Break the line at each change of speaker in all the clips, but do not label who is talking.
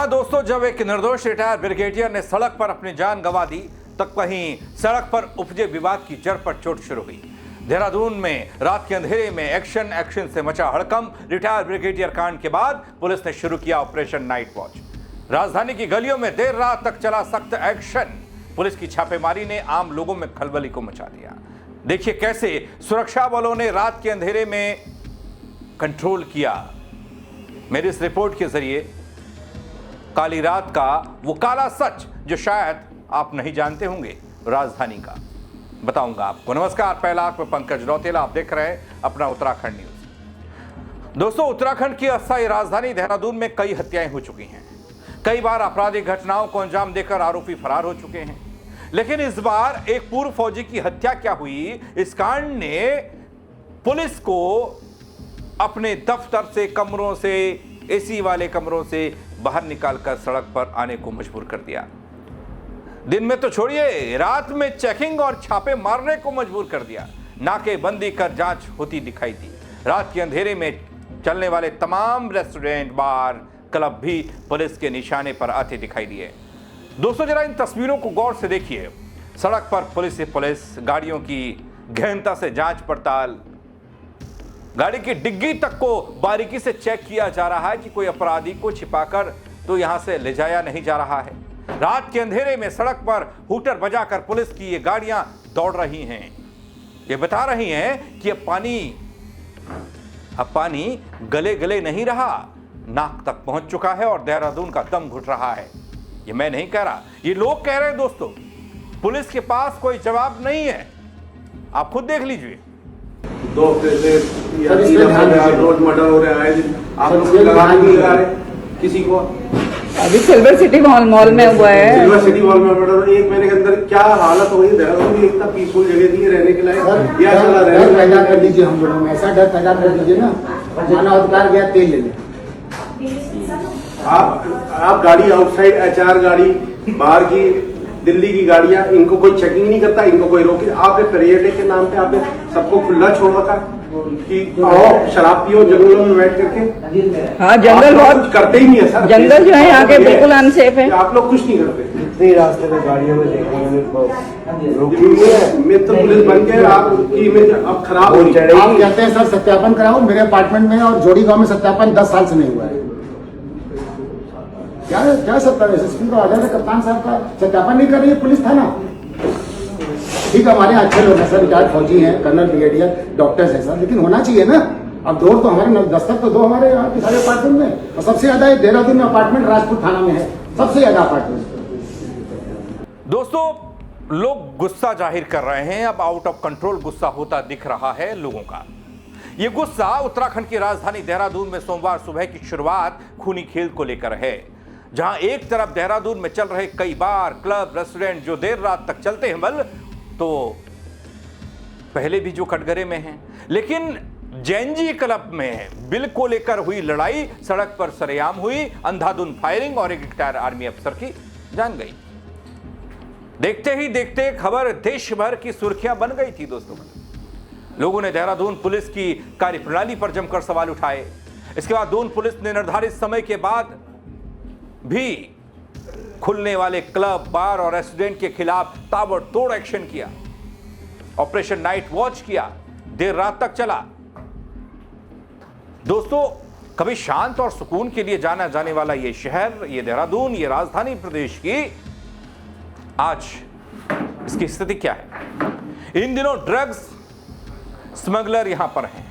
हाँ दोस्तों, जब एक निर्दोष रिटायर्ड ब्रिगेडियर ने सड़क पर अपनी जान गंवा दी, तब वहीं सड़क पर उपजे विवाद की जड़ पर चोट शुरू हुई। देहरादून में रात के अंधेरे में एक्शन से मचा हड़कंप। रिटायर्ड ब्रिगेडियर कांड के बाद पुलिस ने शुरू किया ऑपरेशन नाइट वॉच। राजधानी की गलियों में देर रात तक चला सख्त एक्शन। पुलिस की छापेमारी ने आम लोगों में खलबली को मचा दिया। देखिए कैसे सुरक्षा बलों ने रात के अंधेरे में कंट्रोल किया। मेरी इस रिपोर्ट के जरिए काली रात का वो काला सच जो शायद आप नहीं जानते होंगे, राजधानी का बताऊंगा आपको। नमस्कार, पहला मैं पंकज रौतेला, आप देख रहे हैं अपना उत्तराखंड न्यूज। दोस्तों, उत्तराखंड की अस्थायी राजधानी देहरादून में कई हत्याएं हो चुकी हैं। कई बार आपराधिक घटनाओं को अंजाम देकर आरोपी फरार हो चुके हैं, लेकिन इस बार एक पूर्व फौजी की हत्या क्या हुई, इस कांड ने पुलिस को अपने दफ्तर से, कमरों से, एसी वाले कमरों से बाहर निकालकर सड़क पर आने को मजबूर कर दिया। दिन में तो छोड़िए, रात में चेकिंग और छापे मारने को मजबूर कर दिया। नाकेबंदी कर जांच होती दिखाई दी। रात के अंधेरे में चलने वाले तमाम रेस्टोरेंट, बार, क्लब भी पुलिस के निशाने पर आते दिखाई दिए। दोस्तों, जरा इन तस्वीरों को गौर से देखिए। सड़क पर पुलिस गाड़ियों की गहनता से जांच पड़ताल, गाड़ी की डिग्गी तक को बारीकी से चेक किया जा रहा है कि कोई अपराधी को छिपाकर तो यहां से ले जाया नहीं जा रहा है। रात के अंधेरे में सड़क पर हूटर बजाकर पुलिस की ये गाड़ियां दौड़ रही हैं। ये बता रही हैं कि अब पानी गले गले नहीं रहा, नाक तक पहुंच चुका है और देहरादून का दम घुट रहा है। ये मैं नहीं कह रहा, ये लोग कह रहे हैं। दोस्तों, पुलिस के पास कोई जवाब नहीं है, आप खुद देख लीजिए।
2 हफ्ते से या 3 हफ्ते रोज मर्डर हो रहा है। आप लोग लगा नहीं लगा रहे किसी को।
अभी सिल्वर सिटी मॉल में हुआ है।
सिल्वर सिटी मॉल में मर्डर, 1 महीने के अंदर क्या हालत हो गई। देहरादून में इतना पीसफुल जगह नहीं है रहने के लायक। या चला
डर पैदा कर दीजिए, हम लोगों में ऐसा डर पैदा कर दीजिए ना, मानवाधिकार गया तेल ले लें।
आप गाड़ी आउटसाइड, HR गाड़ी, बाहर की दिल्ली की गाड़ियां, इनको कोई चेकिंग नहीं करता, इनको कोई रोके। आपने पर्यटक के नाम पे आपने सबको खुला छोड़ रखा कि आओ शराब पियो जंगलों में बैठ करके।
हाँ, जंगल बहुत
करते ही नहीं है सर।
जंगल जो है यहाँ के बिल्कुल अनसेफ है।
आप लोग कुछ नहीं करते।
इतनी रास्ते में गाड़ियों में देखा
मित्र पुलिस बन के आपकी इमेज अब खराब हो रही है।
आप कहते हैं सर सत्यापन कराओ, मेरे अपार्टमेंट में और जोड़ी गांव में सत्यापन 10 साल से नहीं हुआ है। क्या सत्ता एसएसपी का ऑर्डर है, कप्तान साहब का सत्यापन नहीं कर रही है पुलिस थाना। ठीक है, हमारे अच्छे लोग हैं सर, रिटायर्ड फौजी हैं, कर्नल, ब्रिगेडियर, डॉक्टर्स हैं सर, लेकिन होना चाहिए ना। अब दौड़ तो हमारे दस्तक तो दो हमारे यहाँ के सारे अपार्टमेंट में, और सबसे ज्यादा देहरादून में अपार्टमेंट राजपूत थाना में है, सबसे ज्यादा अपार्टमेंट।
दोस्तों, लोग गुस्सा जाहिर कर रहे हैं। अब आउट ऑफ कंट्रोल गुस्सा होता दिख रहा है लोगों का। ये गुस्सा उत्तराखंड की राजधानी देहरादून में सोमवार सुबह की शुरुआत खूनी खेल को लेकर है, जहां एक तरफ देहरादून में चल रहे कई बार, क्लब, रेस्टोरेंट जो देर रात तक चलते हैं, बल तो पहले भी जो कटघरे में हैं, लेकिन जैनजी क्लब में बिल को लेकर हुई लड़ाई सड़क पर सरेआम हुई। अंधाधुंध फायरिंग और एक रिटायर्ड आर्मी अफसर की जान गई। देखते ही देखते खबर देश भर की सुर्खियां बन गई थी। दोस्तों, लोगों ने देहरादून पुलिस की कार्यप्रणाली पर जमकर सवाल उठाए। इसके बाद दून पुलिस ने निर्धारित समय के बाद भी खुलने वाले क्लब, बार और रेस्टोरेंट के खिलाफ ताबड़तोड़ एक्शन किया। ऑपरेशन नाइट वॉच किया, देर रात तक चला। दोस्तों, कभी शांत और सुकून के लिए जाना जाने वाला ये शहर, ये देहरादून, ये राजधानी प्रदेश की, आज इसकी स्थिति क्या है? इन दिनों ड्रग्स स्मगलर यहां पर हैं,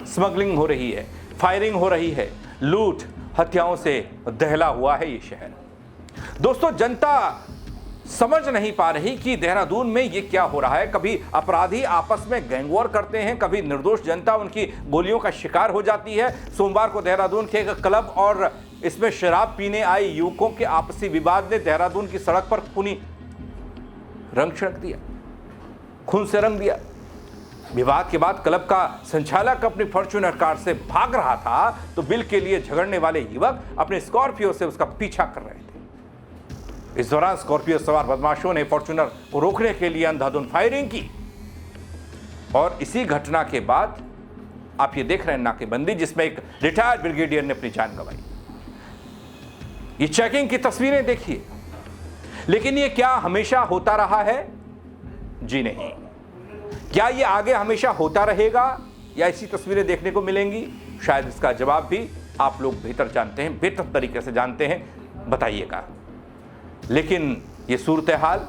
स्मगलिंग हो रही है, फायरिंग हो रही है, लूट हत्याओं से दहला हुआ है ये शहर। दोस्तों, जनता समझ नहीं पा रही कि देहरादून में ये क्या हो रहा है। कभी अपराधी आपस में गैंगवॉर करते हैं, कभी निर्दोष जनता उनकी गोलियों का शिकार हो जाती है। सोमवार को देहरादून के एक क्लब और इसमें शराब पीने आए युवकों के आपसी विवाद ने देहरादून की सड़क पर खूनी रंग छिड़क दिया, खून से रंग दिया। विवाद के बाद क्लब का संचालक अपनी फॉर्च्यूनर कार से भाग रहा था तो बिल के लिए झगड़ने वाले युवक अपने स्कॉर्पियो से उसका पीछा कर रहे थे। इस दौरान स्कॉर्पियो सवार बदमाशों ने फॉर्च्यूनर को रोकने के लिए अंधाधुंध फायरिंग की और इसी घटना के बाद आप ये देख रहे हैं नाकेबंदी, जिसमें एक रिटायर्ड ब्रिगेडियर ने अपनी जान गंवाई। ये चेकिंग की तस्वीरें देखिए। लेकिन ये क्या हमेशा होता रहा है? जी नहीं। क्या ये आगे हमेशा होता रहेगा या ऐसी तस्वीरें देखने को मिलेंगी? शायद इसका जवाब भी आप लोग बेहतर जानते हैं, बेहतर तरीके से जानते हैं, बताइएगा। लेकिन ये सूरत हाल,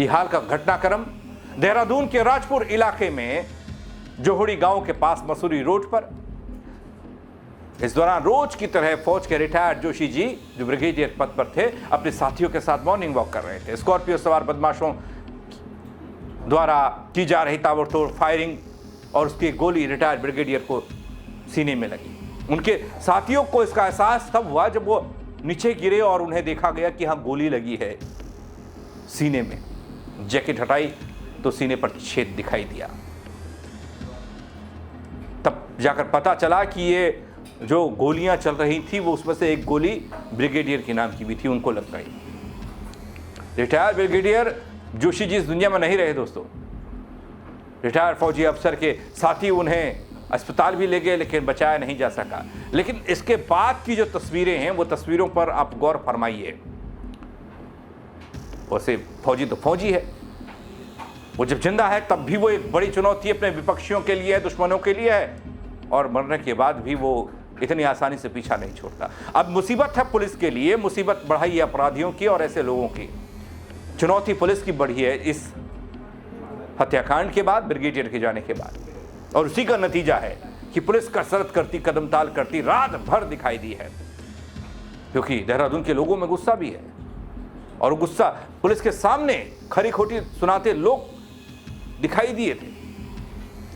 ये हाल का घटनाक्रम देहरादून के राजपुर इलाके में जोहड़ी गांव के पास मसूरी रोड पर इस दौरान रोज की तरह फौज के रिटायर्ड जोशी जी, जो ब्रिगेडियर पद पर थे, अपने साथियों के साथ मॉर्निंग वॉक कर रहे थे। स्कॉर्पियो सवार बदमाशों द्वारा की जा रही ताबड़तोड़ फायरिंग और उसकी गोली रिटायर्ड ब्रिगेडियर को सीने में लगी। उनके साथियों को इसका एहसास तब हुआ जब वो नीचे गिरे और उन्हें देखा गया कि हाँ गोली लगी है सीने में। जैकेट हटाई तो सीने पर छेद दिखाई दिया। तब जाकर पता चला कि ये जो गोलियां चल रही थी वो उसमें से एक गोली ब्रिगेडियर के नाम की भी थी, उनको लग गई। रिटायर्ड ब्रिगेडियर जोशी जी इस दुनिया में नहीं रहे दोस्तों। रिटायर्ड फौजी अफसर के साथी उन्हें अस्पताल भी ले गए लेकिन बचाया नहीं जा सका। लेकिन इसके बाद की जो तस्वीरें हैं वो तस्वीरों पर आप गौर फरमाइए। वैसे फौजी तो फौजी है, वो जब जिंदा है तब भी वो एक बड़ी चुनौती अपने विपक्षियों के लिए है, दुश्मनों के लिए है, और मरने के बाद भी वो इतनी आसानी से पीछा नहीं छोड़ता। अब मुसीबत है पुलिस के लिए, मुसीबत बढ़ाई है अपराधियों की और ऐसे लोगों की। चुनौती पुलिस की बढ़ी है इस हत्याकांड के बाद, ब्रिगेडियर के जाने के बाद, और उसी का नतीजा है कि पुलिस कसरत करती, कदमताल करती रात भर दिखाई दी है। क्योंकि देहरादून के लोगों में गुस्सा भी है, और गुस्सा पुलिस के सामने खरी खोटी सुनाते लोग दिखाई दिए थे।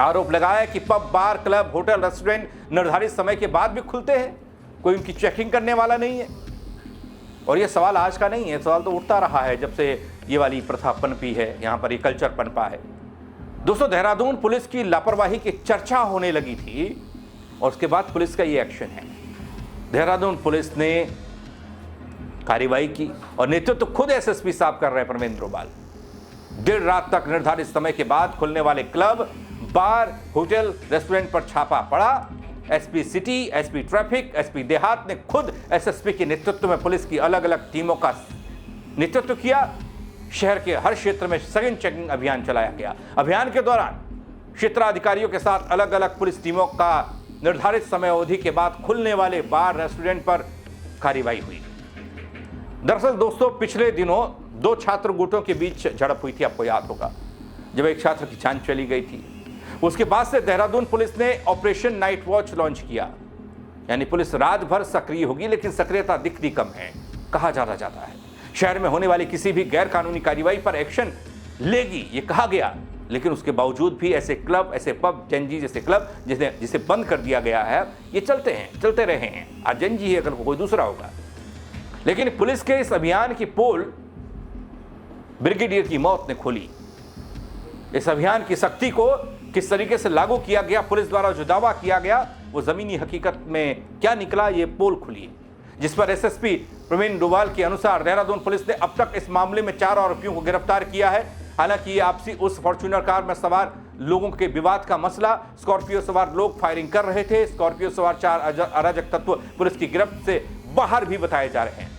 आरोप लगाया कि पब, बार, क्लब, होटल, रेस्टोरेंट निर्धारित समय के बाद भी खुलते हैं, कोई उनकी चेकिंग करने वाला नहीं है। और ये सवाल आज का नहीं है, सवाल तो उठता रहा है जब से ये वाली प्रथा पनपी है, यहाँ पर ये कल्चर पनपा है। दोस्तों, देहरादून पुलिस की लापरवाही की चर्चा होने लगी थी और उसके बाद पुलिस का ये एक्शन है। देहरादून पुलिस ने कार्रवाई की और नेतृत्व खुद एसएसपी साहब कर रहे हैं, परमेंद्र डोभाल। देर रात तक निर्धारित समय के बाद खुलने वाले क्लब, बार, होटल, रेस्टोरेंट पर छापा पड़ा। SP city, SP traffic, SP देहात ने खुद एसएसपी के नेतृत्व में पुलिस की अलग अलग टीमों का नेतृत्व किया। शहर के हर क्षेत्र में सघन चेकिंग अभियान चलाया गया। अभियान के दौरान क्षेत्राधिकारियों के साथ अलग अलग पुलिस टीमों का निर्धारित समय अवधि के बाद खुलने वाले बार, रेस्टोरेंट पर कार्रवाई हुई। दरअसल दोस्तों, पिछले दिनों दो छात्र गुटों के बीच झड़प हुई थी, आपको याद होगा, जब एक छात्र की जान चली गई थी। उसके बाद से देहरादून पुलिस ने ऑपरेशन नाइट वॉच लॉन्च किया। यानी पुलिस रात भर सक्रिय होगी, लेकिन सक्रियता दिखती कम है, कहा जाता है। शहर में होने वाली किसी भी गैर कानूनी कार्रवाई पर एक्शन लेगी, ये कहा गया, लेकिन उसके बावजूद भी ऐसे क्लब, ऐसे पब, जंजी जैसे क्लब जिसे बंद कर दिया गया है, ये चलते रहे हैं। आज जंजी है, कल को कोई दूसरा होगा। लेकिन पुलिस के इस अभियान की पोल ब्रिगेडियर की मौत ने खोली। इस अभियान की शक्ति को किस तरीके से लागू किया गया, पुलिस द्वारा जो दावा किया गया वो जमीनी हकीकत में क्या निकला, ये पोल खुली, जिस पर एसएसपी प्रवीण डोभाल के अनुसार देहरादून पुलिस ने अब तक इस मामले में 4 आरोपियों को गिरफ्तार किया है। हालांकि ये आपसी उस फॉर्च्यूनर कार में सवार लोगों के विवाद का मसला, स्कॉर्पियो सवार लोग फायरिंग कर रहे थे। स्कॉर्पियो सवार 4 अराजक तत्व पुलिस की गिरफ्त से बाहर भी बताए जा रहे हैं।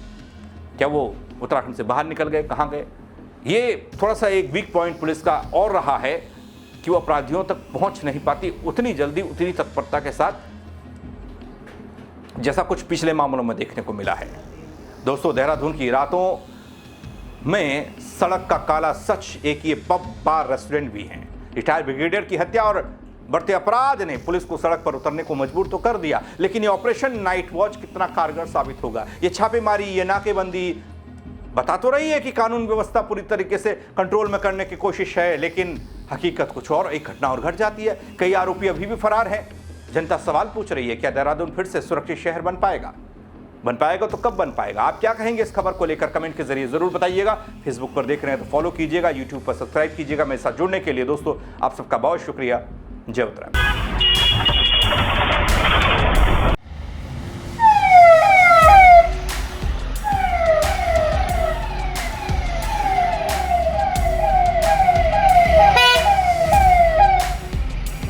क्या वो उत्तराखंड से बाहर निकल गए, कहां गए? ये थोड़ा सा एक वीक पॉइंट पुलिस का और रहा है कि वो अपराधियों तक पहुंच नहीं पाती उतनी जल्दी, उतनी तत्परता के साथ, जैसा कुछ पिछले मामलों में देखने को मिला है। दोस्तों, देहरादून की रातों में सड़क का काला सच एक ये पब, बार, रेस्टोरेंट भी हैं। रिटायर्ड ब्रिगेडियर की हत्या और बढ़ते अपराध ने पुलिस को सड़क पर उतरने को मजबूर तो कर दिया, लेकिन ये ऑपरेशन नाइट वॉच कितना कारगर साबित होगा? ये छापेमारी, ये नाकेबंदी बता तो रही है कि कानून व्यवस्था पूरी तरीके से कंट्रोल में करने की कोशिश है, लेकिन हकीकत कुछ और। एक घटना और घट जाती है, कई आरोपी अभी भी फरार हैं। जनता सवाल पूछ रही है, क्या देहरादून फिर से सुरक्षित शहर बन पाएगा? तो कब बन पाएगा? आप क्या कहेंगे इस खबर को लेकर? कमेंट के जरिए जरूर बताइएगा। फेसबुक पर देख रहे हैं तो फॉलो कीजिएगा, यूट्यूब पर सब्सक्राइब कीजिएगा। मेरे साथ जुड़ने के लिए दोस्तों आप सबका बहुत शुक्रिया। जय उत्तराखंड।